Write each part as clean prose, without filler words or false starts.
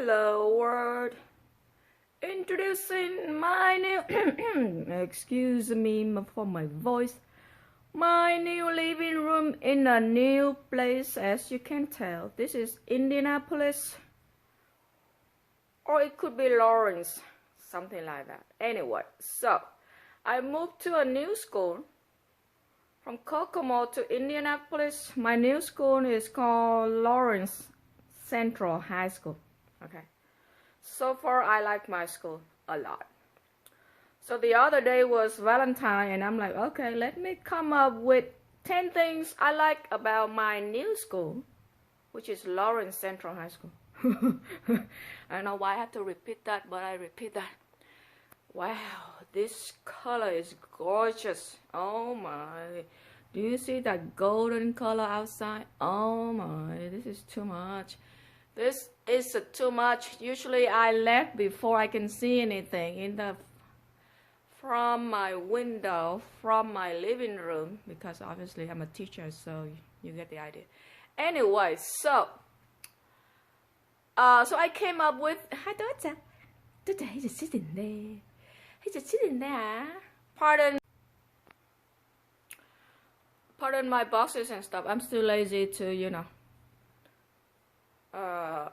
Hello world, introducing my new excuse me for my voice, my new living room in a new place. As you can tell, this is Indianapolis, or it could be Lawrence, something like that. Anyway, so I moved to a new school from Kokomo to Indianapolis. My new school is called Lawrence Central High School. Okay, so far I like my school a lot. So the other day was Valentine, and I'm like, okay, let me come up with 10 things I like about my new school, which is Lawrence Central High School. I don't know why I have to repeat that, but I repeat that. Wow, this color is gorgeous. Oh my, do you see that golden color outside? Oh my, this is too much. This is too much. Usually I left before I can see anything from my window, from my living room, because obviously I'm a teacher, so you get the idea. Anyway, so I came up with, hi daughter, he's just sitting there. He's just sitting there. Pardon my boxes and stuff. I'm still lazy to,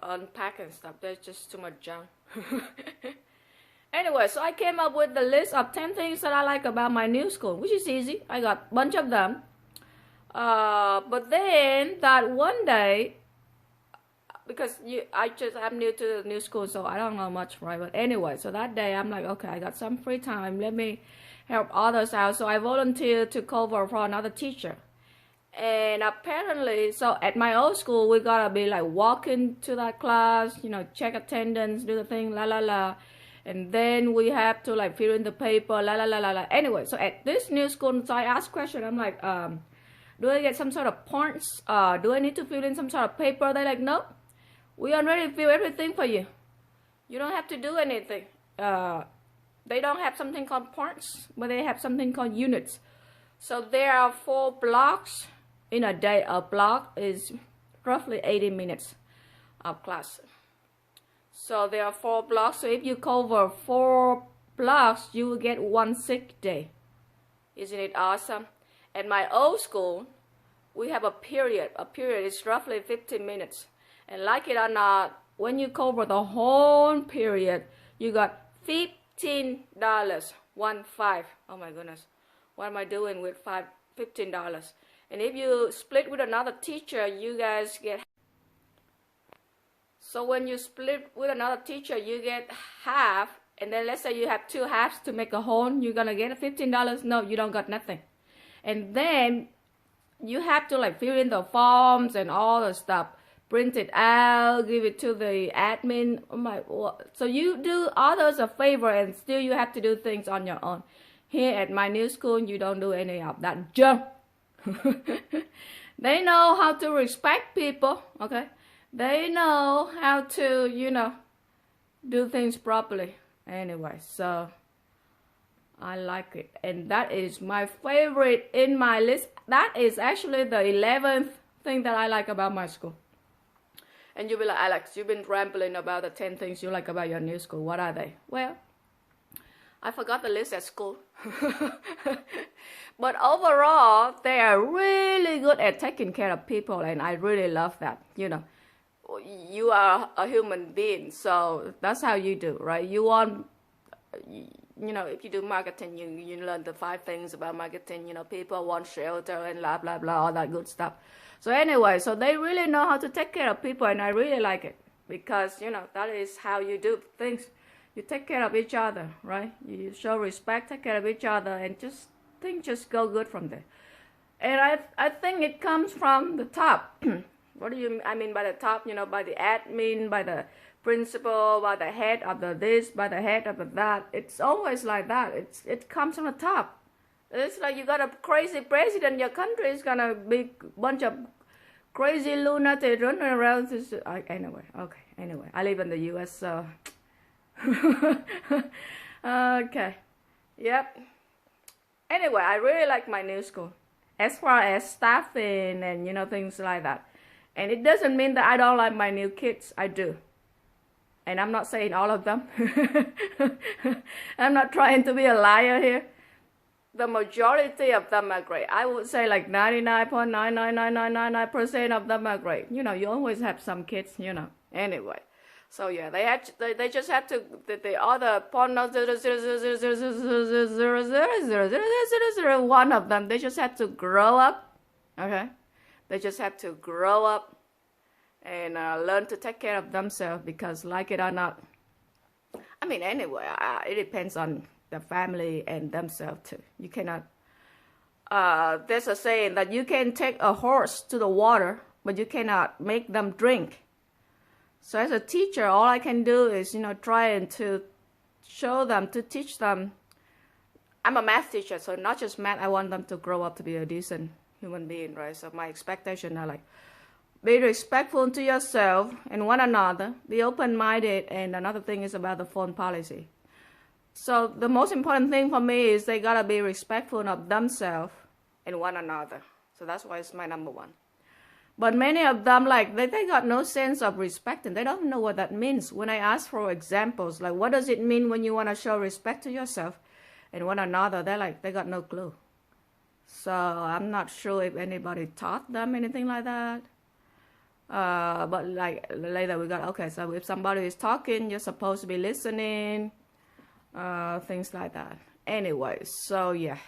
unpack and stuff. There's just too much junk. Anyway, so I came up with the list of 10 things that I like about my new school, which is easy. I got a bunch of them. But then that one day, because I'm new to the new school, so I don't know much, right? But anyway, so that day I'm like, okay, I got some free time. Let me help others out. So I volunteered to cover for another teacher. And apparently, so at my old school, we gotta be like walking to that class, check attendance, do the thing, la la la. And then we have to like fill in the paper, la la la la la. Anyway, so at this new school, so I asked question. I'm like, do I get some sort of points? Do I need to fill in some sort of paper? They're like, no, we already fill everything for you. You don't have to do anything. They don't have something called points, but they have something called units. So there are 4 blocks in a day. A block is roughly 80 minutes of class. So there are 4 blocks. So if you cover 4 blocks, you will get 1 sick day. Isn't it awesome? At my old school, we have a period. A period is roughly 15 minutes. And like it or not, when you cover the whole period, you got $15. 1-5. Oh my goodness. What am I doing with $15? And if you split with another teacher, you guys get. So when you split with another teacher, you get half. And then let's say you have 2 halves to make a whole. You're going to get $15. No, you don't got nothing. And then you have to like fill in the forms and all the stuff. Print it out, give it to the admin. Oh my, so you do others a favor and still you have to do things on your own. Here at my new school, you don't do any of that junk. They know how to respect people, okay? They know how to, do things properly. Anyway, so I like it. And that is my favorite in my list. That is actually the 11th thing that I like about my school. And you'll be like, Alex, you've been rambling about the 10 things you like about your new school. What are they? Well, I forgot the list at school. But overall, they are really good at taking care of people, and I really love that. You are a human being, so that's how you do, right? You want, if you do marketing, you learn the 5 things about marketing. People want shelter and blah, blah, blah, all that good stuff. So anyway, so they really know how to take care of people, and I really like it because, that is how you do things. You take care of each other, right? You show respect, take care of each other, and things just go good from there. And I think it comes from the top. What do I mean by the top? By the admin, by the principal, by the head of the this, by the head of the that. It's always like that. It comes from the top. It's like you got a crazy president. Your country is gonna be a bunch of crazy lunatics running around. Anyway, okay. Anyway, I live in the U.S., so okay. Yep. Anyway, I really like my new school as far as staffing and things like that. And it doesn't mean that I don't like my new kids. I do. And I'm not saying all of them. I'm not trying to be a liar here. The majority of them are great. I would say like 99.99999% of them are great. You know, you always have some kids, you know. Anyway, so yeah, they just have to, the other one of them, they just have to grow up, okay? They just have to grow up and learn to take care of themselves, because like it or not, I mean, anyway, it depends on the family and themselves too. You cannot, there's a saying that you can take a horse to the water, but you cannot make them drink. So as a teacher, all I can do is, you know, trying to show them, to teach them. I'm a math teacher, so not just math, I want them to grow up to be a decent human being, right? So my expectations are like, be respectful to yourself and one another, be open-minded, and another thing is about the phone policy. So the most important thing for me is they gotta be respectful of themselves and one another. So that's why it's my number one. But many of them, like, they got no sense of respect, and they don't know what that means. When I ask for examples, like, what does it mean when you want to show respect to yourself and one another, they're like, they got no clue. So I'm not sure if anybody taught them anything like that. But like later we got, okay, so if somebody is talking, you're supposed to be listening, things like that. Anyway, so yeah,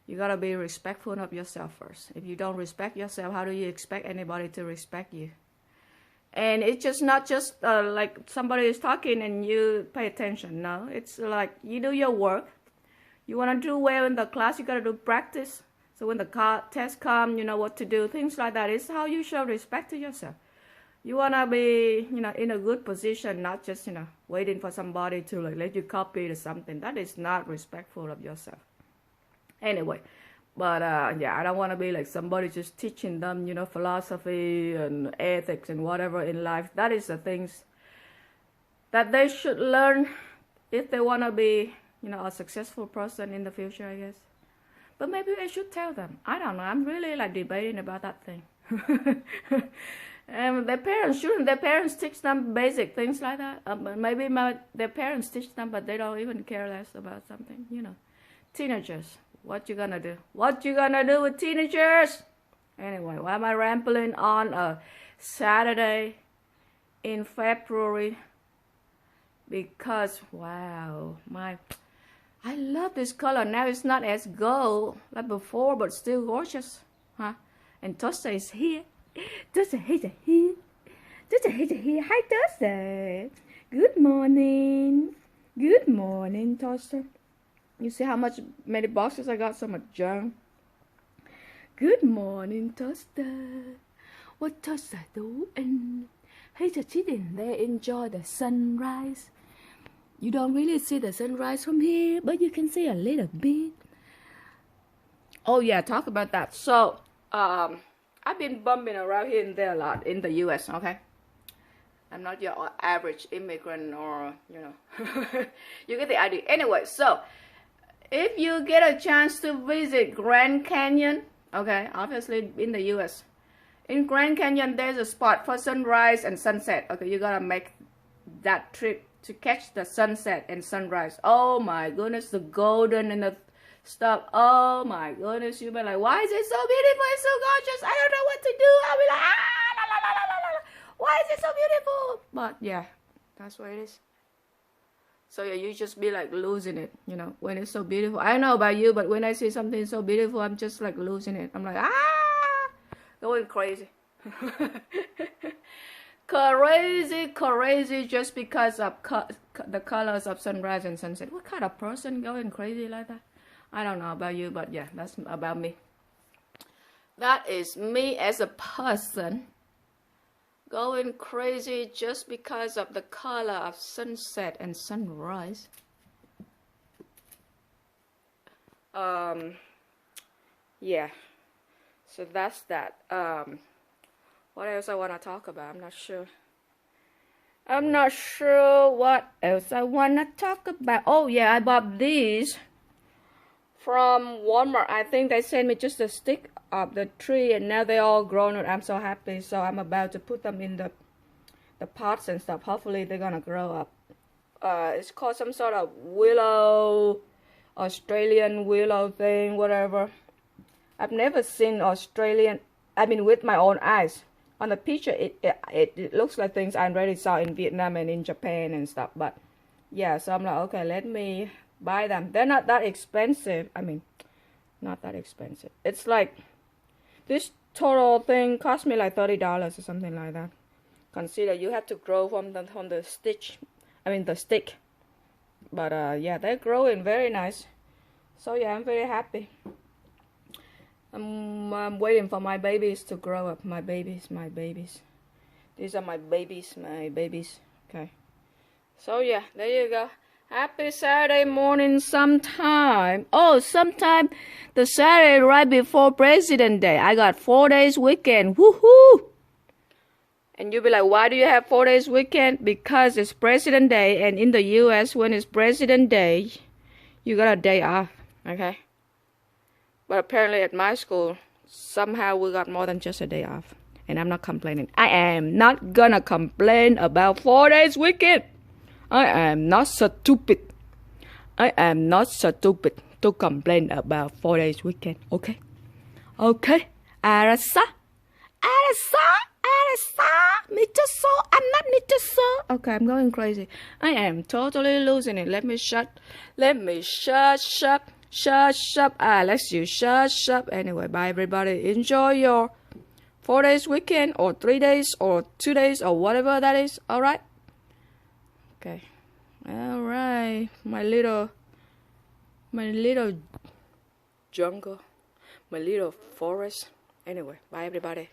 you gotta be respectful of yourself first. If you don't respect yourself, how do you expect anybody to respect you? And it's just not just like somebody is talking and you pay attention. No, it's like you do your work. You want to do well in the class, you gotta do practice. So when the test comes, you know what to do, things like that. It's how you show respect to yourself. You want to be, you know, in a good position, not just, you know, waiting for somebody to like let you copy or something. That is not respectful of yourself. Anyway, but yeah, I don't want to be like somebody just teaching them, you know, philosophy and ethics and whatever in life. That is the things that they should learn if they want to be, you know, a successful person in the future, I guess. But maybe I should tell them. I don't know. I'm really like debating about that thing. And their parents, shouldn't their parents teach them basic things like that? Maybe their parents teach them, but they don't even care less about something, you know. Teenagers, what you gonna do? What you gonna do with teenagers? Anyway, why am I rambling on a Saturday in February? Because, wow, I love this color. Now it's not as gold like before, but still gorgeous, huh? And Tosta is here. Tosta is here. Tosta is here. Hi, Tosta. Good morning. Good morning, Tosta. You see how many boxes I got? So much junk. Good morning, Tosta. What Tosta doing? He's just sitting there, enjoy the sunrise. You don't really see the sunrise from here, but you can see a little bit. Oh yeah, talk about that. So, I've been bumping around here and there a lot in the U.S., okay? I'm not your average immigrant or, you know, you get the idea. Anyway, so, if you get a chance to visit Grand Canyon, okay, obviously in the U.S., in Grand Canyon, there's a spot for sunrise and sunset. Okay, you gotta make that trip to catch the sunset and sunrise. Oh my goodness, the golden and the stuff. Oh my goodness, you'll be like, why is it so beautiful? It's so gorgeous. I don't know what to do. I'll be like, la, la, la, la, la, la. Why is it so beautiful? But yeah, that's what it is. So yeah, you just be like losing it, you know, when it's so beautiful. I don't know about you, but when I see something so beautiful, I'm just like losing it. I'm like, going crazy. Crazy just because of the colors of sunrise and sunset. What kind of person going crazy like that? I don't know about you, but yeah, that's about me. That is me as a person going crazy just because of the color of sunset and sunrise. Yeah, so that's that. What else I want to talk about? I'm not sure what else I want to talk about. Oh yeah, I bought these from Walmart. I think they sent me just a stick of the tree, and now they're all grown and I'm so happy. So I'm about to put them in the the pots and stuff. Hopefully they're gonna grow up. It's called some sort of willow, Australian willow thing, whatever. I've never seen Australian, I mean with my own eyes. On the picture, it looks like things I already saw in Vietnam and in Japan and stuff. But yeah, so I'm like, okay, let me buy them. They're not that expensive. I mean, not that expensive. It's like, this total thing cost me like $30 or something like that. Consider you have to grow from the stick. But yeah, they're growing very nice. So yeah, I'm very happy. I'm waiting for my babies to grow up. My babies. These are my babies. Okay. So yeah, there you go. Happy Saturday morning sometime. Oh, sometime the Saturday right before President Day. I got 4 days weekend. Woohoo! And you'll be like, why do you have 4 days weekend? Because it's President Day, and in the US, when it's President Day, you got a day off. Okay? But apparently at my school, somehow we got more than just a day off. And I'm not complaining. I am not gonna complain about 4 days weekend. I am not stupid. I am not stupid to complain about 4 days weekend. Okay? Okay? Arasa? Michaso? I'm not Michaso. Okay, I'm going crazy. I am totally losing it. Let me shut up. Let's you shut up. Anyway, bye everybody. Enjoy your 4 days weekend, or 3 days, or 2 days, or whatever that is. Alright? Okay. Alright. My little jungle. My little forest. Anyway, bye everybody.